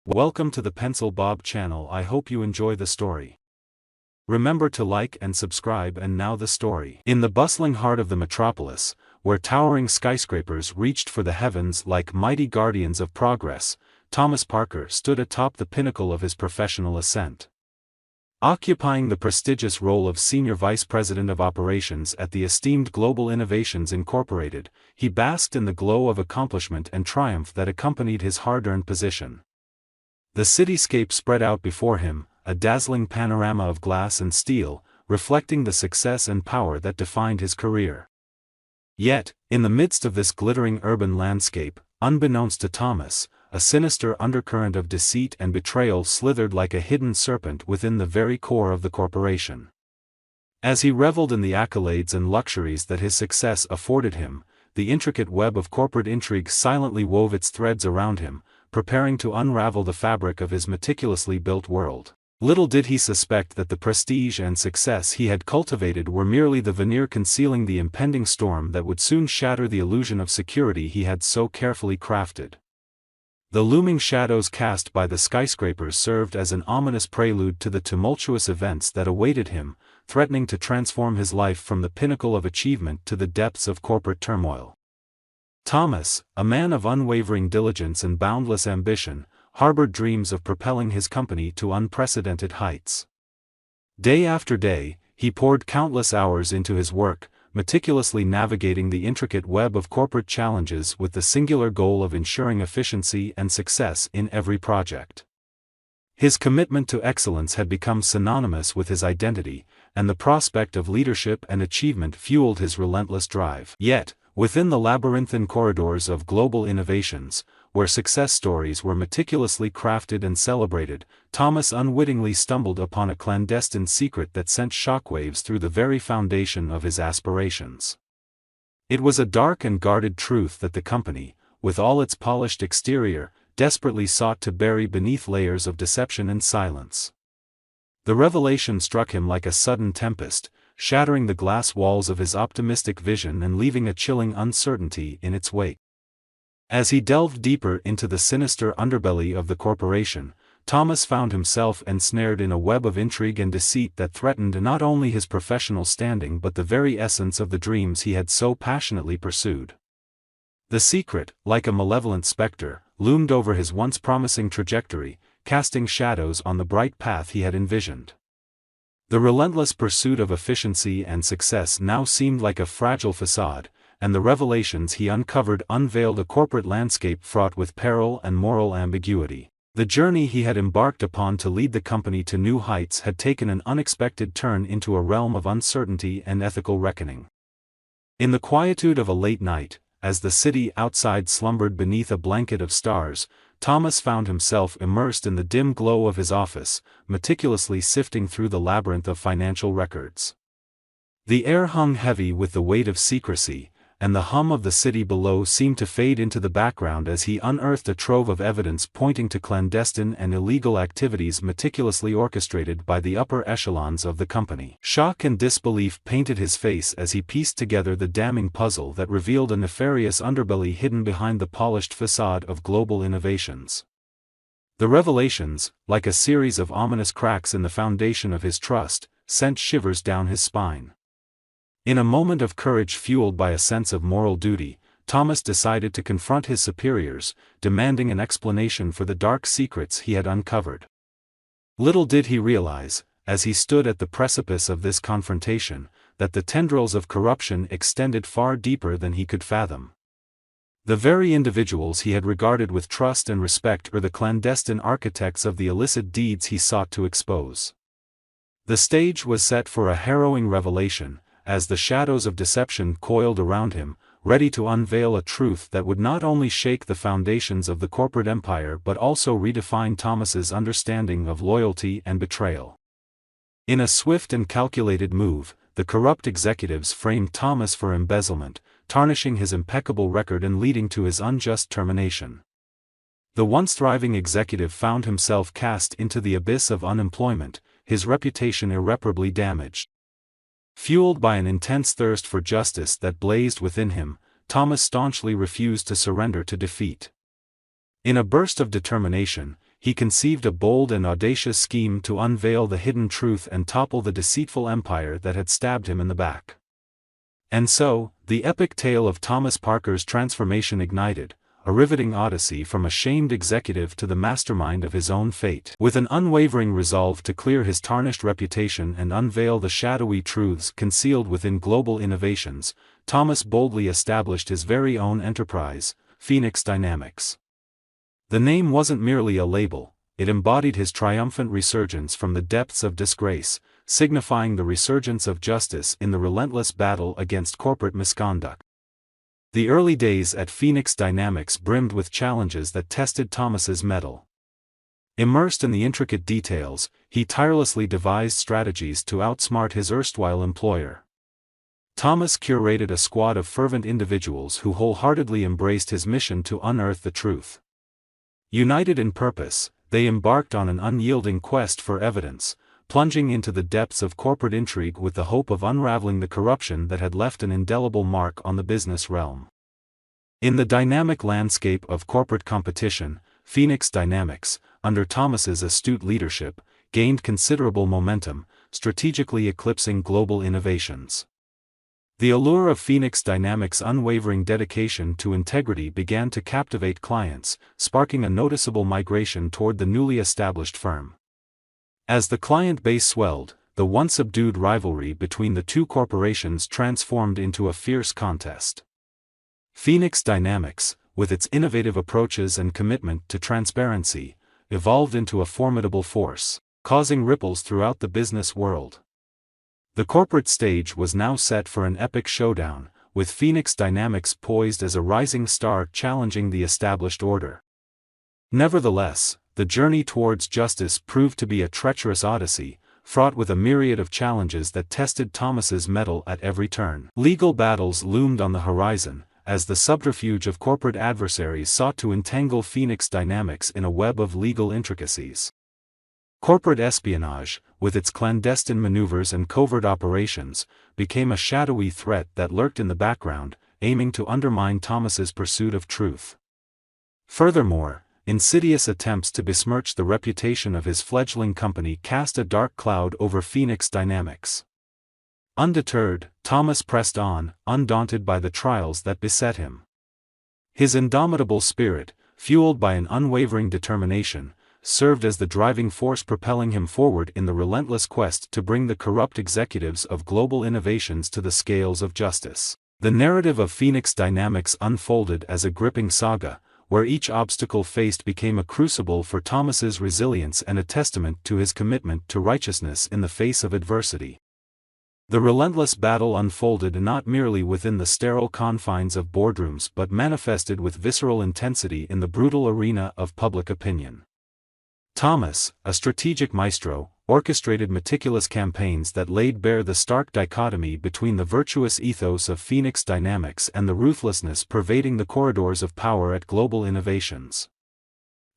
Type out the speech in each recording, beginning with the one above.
Welcome to the Pencil Bob channel. I hope you enjoy the story. Remember to like and subscribe. And now the story. In the bustling heart of the metropolis, where towering skyscrapers reached for the heavens like mighty guardians of progress, Thomas Parker stood atop the pinnacle of his professional ascent. Occupying the prestigious role of Senior Vice President of Operations at the esteemed Global Innovations Incorporated, he basked in the glow of accomplishment and triumph that accompanied his hard-earned position. The cityscape spread out before him, a dazzling panorama of glass and steel, reflecting the success and power that defined his career. Yet, in the midst of this glittering urban landscape, unbeknownst to Thomas, a sinister undercurrent of deceit and betrayal slithered like a hidden serpent within the very core of the corporation. As he reveled in the accolades and luxuries that his success afforded him, the intricate web of corporate intrigue silently wove its threads around him, preparing to unravel the fabric of his meticulously built world. Little did he suspect that the prestige and success he had cultivated were merely the veneer concealing the impending storm that would soon shatter the illusion of security he had so carefully crafted. The looming shadows cast by the skyscrapers served as an ominous prelude to the tumultuous events that awaited him, threatening to transform his life from the pinnacle of achievement to the depths of corporate turmoil. Thomas, a man of unwavering diligence and boundless ambition, harbored dreams of propelling his company to unprecedented heights. Day after day, he poured countless hours into his work, meticulously navigating the intricate web of corporate challenges with the singular goal of ensuring efficiency and success in every project. His commitment to excellence had become synonymous with his identity, and the prospect of leadership and achievement fueled his relentless drive. Yet, within the labyrinthine corridors of Global Innovations, where success stories were meticulously crafted and celebrated, Thomas unwittingly stumbled upon a clandestine secret that sent shockwaves through the very foundation of his aspirations. It was a dark and guarded truth that the company, with all its polished exterior, desperately sought to bury beneath layers of deception and silence. The revelation struck him like a sudden tempest, shattering the glass walls of his optimistic vision and leaving a chilling uncertainty in its wake. As he delved deeper into the sinister underbelly of the corporation, Thomas found himself ensnared in a web of intrigue and deceit that threatened not only his professional standing but the very essence of the dreams he had so passionately pursued. The secret, like a malevolent specter, loomed over his once promising trajectory, casting shadows on the bright path he had envisioned. The relentless pursuit of efficiency and success now seemed like a fragile facade, and the revelations he uncovered unveiled a corporate landscape fraught with peril and moral ambiguity. The journey he had embarked upon to lead the company to new heights had taken an unexpected turn into a realm of uncertainty and ethical reckoning. In the quietude of a late night, as the city outside slumbered beneath a blanket of stars, Thomas found himself immersed in the dim glow of his office, meticulously sifting through the labyrinth of financial records. The air hung heavy with the weight of secrecy, and the hum of the city below seemed to fade into the background as he unearthed a trove of evidence pointing to clandestine and illegal activities meticulously orchestrated by the upper echelons of the company. Shock and disbelief painted his face as he pieced together the damning puzzle that revealed a nefarious underbelly hidden behind the polished facade of Global Innovations. The revelations, like a series of ominous cracks in the foundation of his trust, sent shivers down his spine. In a moment of courage fueled by a sense of moral duty, Thomas decided to confront his superiors, demanding an explanation for the dark secrets he had uncovered. Little did he realize, as he stood at the precipice of this confrontation, that the tendrils of corruption extended far deeper than he could fathom. The very individuals he had regarded with trust and respect were the clandestine architects of the illicit deeds he sought to expose. The stage was set for a harrowing revelation, as the shadows of deception coiled around him, ready to unveil a truth that would not only shake the foundations of the corporate empire but also redefine Thomas's understanding of loyalty and betrayal. In a swift and calculated move, the corrupt executives framed Thomas for embezzlement, tarnishing his impeccable record and leading to his unjust termination. The once thriving executive found himself cast into the abyss of unemployment, his reputation irreparably damaged. Fueled by an intense thirst for justice that blazed within him, Thomas staunchly refused to surrender to defeat. In a burst of determination, he conceived a bold and audacious scheme to unveil the hidden truth and topple the deceitful empire that had stabbed him in the back. And so, the epic tale of Thomas Parker's transformation ignited, a riveting odyssey from a shamed executive to the mastermind of his own fate. With an unwavering resolve to clear his tarnished reputation and unveil the shadowy truths concealed within global innovations, Thomas boldly established his very own enterprise, Phoenix Dynamics. The name wasn't merely a label, it embodied his triumphant resurgence from the depths of disgrace, signifying the resurgence of justice in the relentless battle against corporate misconduct. The early days at Phoenix Dynamics brimmed with challenges that tested Thomas's mettle. Immersed in the intricate details, he tirelessly devised strategies to outsmart his erstwhile employer. Thomas curated a squad of fervent individuals who wholeheartedly embraced his mission to unearth the truth. United in purpose, they embarked on an unyielding quest for evidence, plunging into the depths of corporate intrigue with the hope of unraveling the corruption that had left an indelible mark on the business realm. In the dynamic landscape of corporate competition, Phoenix Dynamics, under Thomas's astute leadership, gained considerable momentum, strategically eclipsing global innovations. The allure of Phoenix Dynamics' unwavering dedication to integrity began to captivate clients, sparking a noticeable migration toward the newly established firm. As the client base swelled, the once subdued rivalry between the two corporations transformed into a fierce contest. Phoenix Dynamics, with its innovative approaches and commitment to transparency, evolved into a formidable force, causing ripples throughout the business world. The corporate stage was now set for an epic showdown, with Phoenix Dynamics poised as a rising star challenging the established order. Nevertheless, the journey towards justice proved to be a treacherous odyssey, fraught with a myriad of challenges that tested Thomas's mettle at every turn. Legal battles loomed on the horizon, as the subterfuge of corporate adversaries sought to entangle Phoenix Dynamics in a web of legal intricacies. Corporate espionage, with its clandestine maneuvers and covert operations, became a shadowy threat that lurked in the background, aiming to undermine Thomas's pursuit of truth. Furthermore, insidious attempts to besmirch the reputation of his fledgling company cast a dark cloud over Phoenix Dynamics. Undeterred, Thomas pressed on, undaunted by the trials that beset him. His indomitable spirit, fueled by an unwavering determination, served as the driving force propelling him forward in the relentless quest to bring the corrupt executives of global innovations to the scales of justice. The narrative of Phoenix Dynamics unfolded as a gripping saga, where each obstacle faced became a crucible for Thomas's resilience and a testament to his commitment to righteousness in the face of adversity. The relentless battle unfolded not merely within the sterile confines of boardrooms but manifested with visceral intensity in the brutal arena of public opinion. Thomas, a strategic maestro, orchestrated meticulous campaigns that laid bare the stark dichotomy between the virtuous ethos of Phoenix Dynamics and the ruthlessness pervading the corridors of power at global innovations.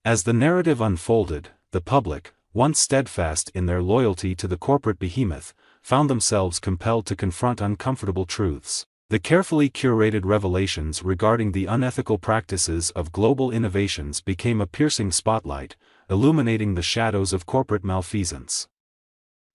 As the narrative unfolded, the public, once steadfast in their loyalty to the corporate behemoth, found themselves compelled to confront uncomfortable truths. The carefully curated revelations regarding the unethical practices of global innovations became a piercing spotlight, illuminating the shadows of corporate malfeasance.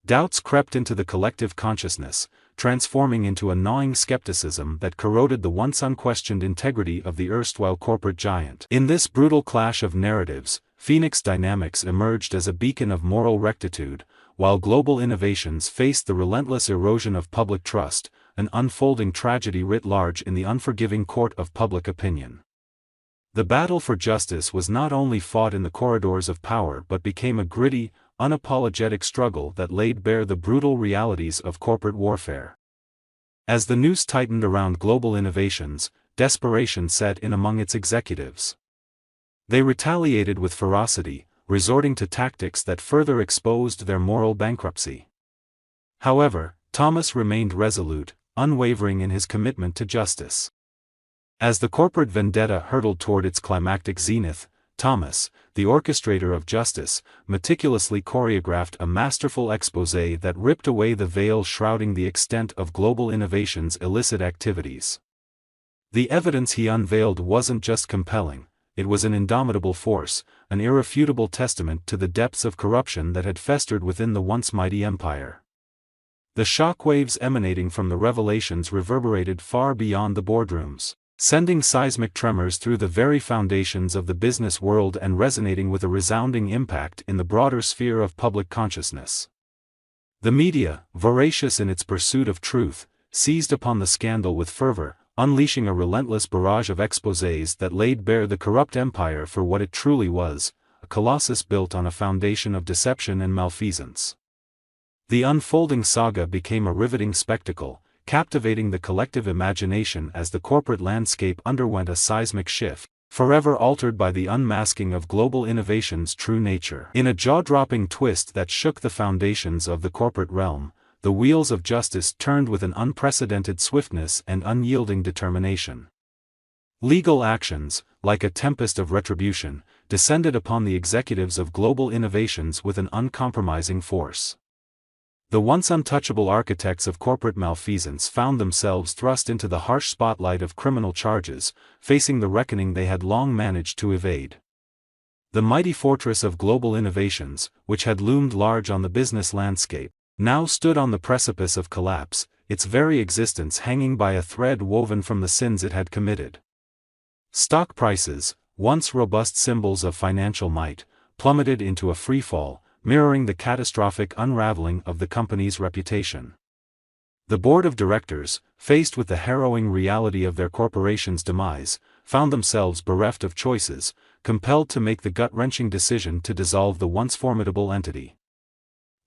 Doubts crept into the collective consciousness, transforming into a gnawing skepticism that corroded the once unquestioned integrity of the erstwhile corporate giant. In this brutal clash of narratives, Phoenix Dynamics emerged as a beacon of moral rectitude, while global innovations faced the relentless erosion of public trust, an unfolding tragedy writ large in the unforgiving court of public opinion. The battle for justice was not only fought in the corridors of power but became a gritty, unapologetic struggle that laid bare the brutal realities of corporate warfare. As the noose tightened around global innovations, desperation set in among its executives. They retaliated with ferocity, resorting to tactics that further exposed their moral bankruptcy. However, Thomas remained resolute, unwavering in his commitment to justice. As the corporate vendetta hurtled toward its climactic zenith, Thomas, the orchestrator of justice, meticulously choreographed a masterful exposé that ripped away the veil shrouding the extent of global innovation's illicit activities. The evidence he unveiled wasn't just compelling, it was an indomitable force, an irrefutable testament to the depths of corruption that had festered within the once mighty empire. The shockwaves emanating from the revelations reverberated far beyond the boardrooms, sending seismic tremors through the very foundations of the business world and resonating with a resounding impact in the broader sphere of public consciousness. The media, voracious in its pursuit of truth, seized upon the scandal with fervor, unleashing a relentless barrage of exposés that laid bare the corrupt empire for what it truly was, a colossus built on a foundation of deception and malfeasance. The unfolding saga became a riveting spectacle, captivating the collective imagination as the corporate landscape underwent a seismic shift, forever altered by the unmasking of global innovation's true nature. In a jaw-dropping twist that shook the foundations of the corporate realm, the wheels of justice turned with an unprecedented swiftness and unyielding determination. Legal actions, like a tempest of retribution, descended upon the executives of global innovations with an uncompromising force. The once untouchable architects of corporate malfeasance found themselves thrust into the harsh spotlight of criminal charges, facing the reckoning they had long managed to evade. The mighty fortress of global innovations, which had loomed large on the business landscape, now stood on the precipice of collapse, its very existence hanging by a thread woven from the sins it had committed. Stock prices, once robust symbols of financial might, plummeted into a freefall, mirroring the catastrophic unraveling of the company's reputation. The board of directors, faced with the harrowing reality of their corporation's demise, found themselves bereft of choices, compelled to make the gut-wrenching decision to dissolve the once formidable entity.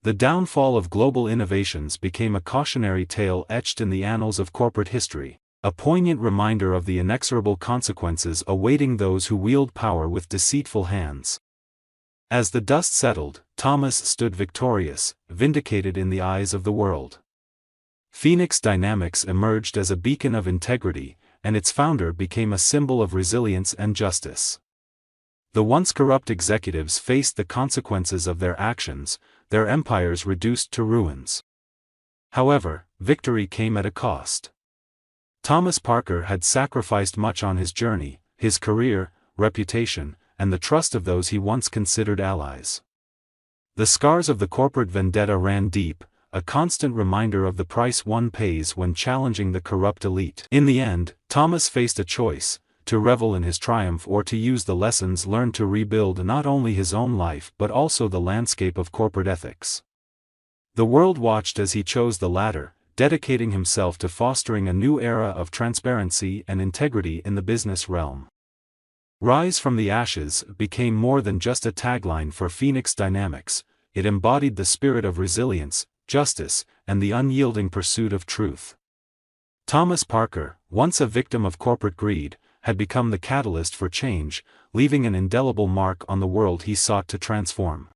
The downfall of global innovations became a cautionary tale etched in the annals of corporate history, a poignant reminder of the inexorable consequences awaiting those who wield power with deceitful hands. As the dust settled, Thomas stood victorious, vindicated in the eyes of the world. Phoenix Dynamics emerged as a beacon of integrity, and its founder became a symbol of resilience and justice. The once corrupt executives faced the consequences of their actions, their empires reduced to ruins. However, victory came at a cost. Thomas Parker had sacrificed much on his journey, his career, reputation, and the trust of those he once considered allies. The scars of the corporate vendetta ran deep, a constant reminder of the price one pays when challenging the corrupt elite. In the end, Thomas faced a choice: to revel in his triumph or to use the lessons learned to rebuild not only his own life but also the landscape of corporate ethics. The world watched as he chose the latter, dedicating himself to fostering a new era of transparency and integrity in the business realm. Rise from the Ashes became more than just a tagline for Phoenix Dynamics. It embodied the spirit of resilience, justice, and the unyielding pursuit of truth. Thomas Parker, once a victim of corporate greed, had become the catalyst for change, leaving an indelible mark on the world he sought to transform.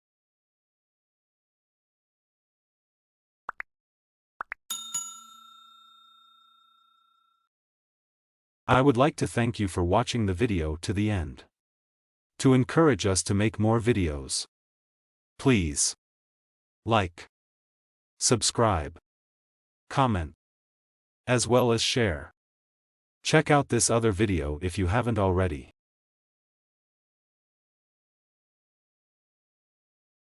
I would like to thank you for watching the video to the end. To encourage us to make more videos, please like, subscribe, comment, as well as share. Check out this other video if you haven't already.